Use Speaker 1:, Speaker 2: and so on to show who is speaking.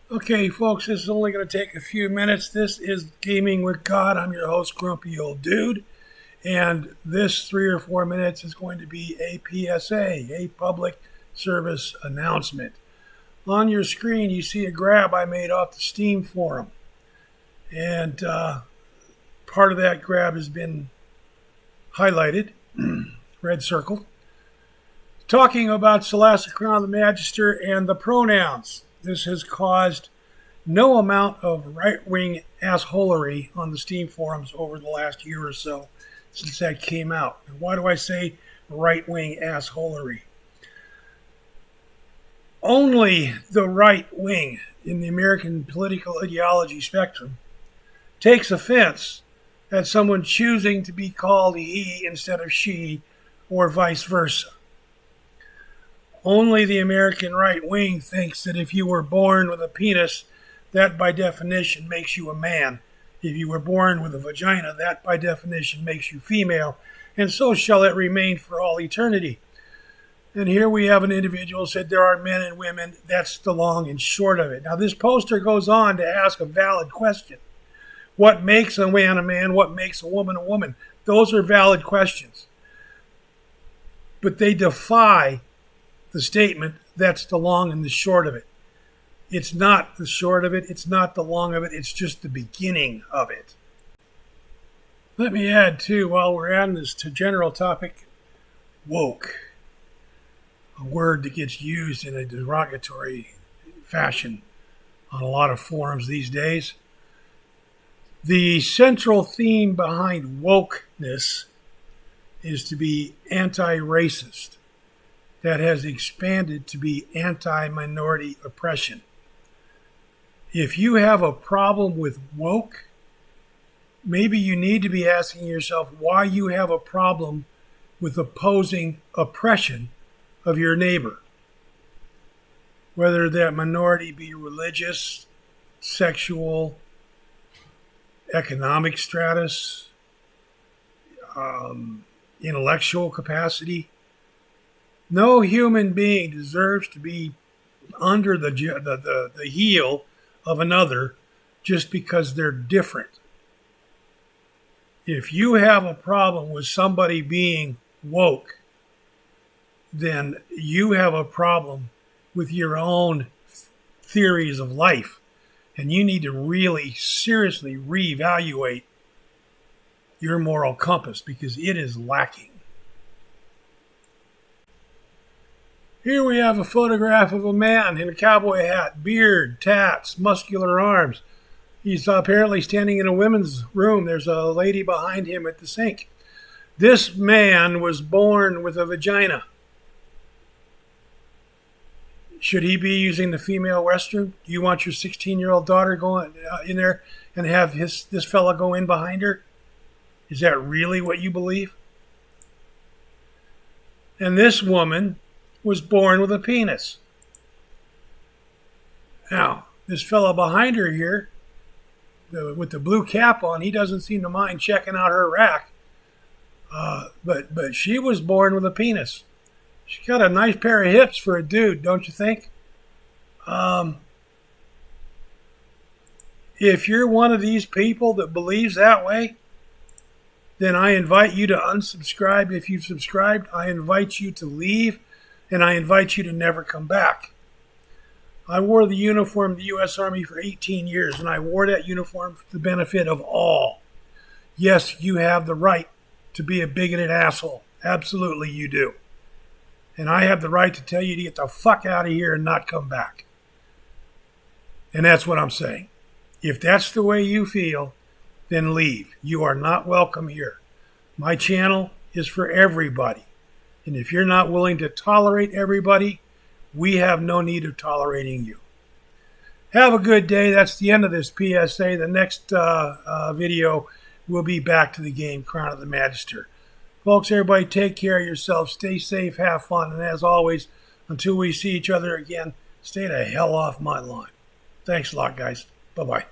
Speaker 1: Okay, folks, this is only going to take a few minutes. This is Gaming with God. I'm your host, Grumpy Old Dude. And this 3 or 4 minutes is going to be a PSA, a public service announcement. On your screen, you see a grab I made off the Steam forum. And part of that grab has been highlighted, red circled, talking about Celeste, Crown of the Magister, and the pronouns. This has caused no amount of right-wing assholery on the Steam forums over the last year or so since that came out. And why do I say right-wing assholery? Only the right wing in the American political ideology spectrum takes offense at someone choosing to be called he instead of she, or vice versa. Only the American right wing thinks that if you were born with a penis, that by definition makes you a man. If you were born with a vagina, that by definition makes you female. And so shall it remain for all eternity. And here we have an individual who said there are men and women. That's the long and short of it. Now this poster goes on to ask a valid question. What makes a man a man? What makes a woman a woman? Those are valid questions. But they defy the statement, that's the long and the short of it. It's not the short of it. It's not the long of it. It's just the beginning of it. Let me add, too, while we're on this general topic, woke. A word that gets used in a derogatory fashion on a lot of forums these days. The central theme behind wokeness is to be anti-racist. That has expanded to be anti-minority oppression. If you have a problem with woke, maybe you need to be asking yourself why you have a problem with opposing oppression of your neighbor. Whether that minority be religious, sexual, economic status, intellectual capacity. No human being deserves to be under the heel of another just because they're different. If you have a problem with somebody being woke, then you have a problem with your own theories of life. And you need to really seriously reevaluate your moral compass because it is lacking. Here we have a photograph of a man in a cowboy hat, beard, tats, muscular arms. He's apparently standing in a women's room. There's a lady behind him at the sink. This man was born with a vagina. Should he be using the female restroom? Do you want your 16-year-old daughter going in there and have this fella go in behind her? Is that really what you believe? And this woman was born with a penis. Now, this fellow behind her here, with the blue cap on, he doesn't seem to mind checking out her rack. But she was born with a penis. She's got a nice pair of hips for a dude, don't you think? If you're one of these people that believes that way, then I invite you to unsubscribe. If you've subscribed, I invite you to leave. And I invite you to never come back. I wore the uniform of the U.S. Army for 18 years, and I wore that uniform for the benefit of all. Yes, you have the right to be a bigoted asshole. Absolutely, you do. And I have the right to tell you to get the fuck out of here and not come back. And that's what I'm saying. If that's the way you feel, then leave. You are not welcome here. My channel is for everybody. And if you're not willing to tolerate everybody, we have no need of tolerating you. Have a good day. That's the end of this PSA. The next video will be back to the game, Crown of the Magister. Folks, everybody take care of yourselves. Stay safe, have fun. And as always, until we see each other again, stay the hell off my lawn. Thanks a lot, guys. Bye-bye.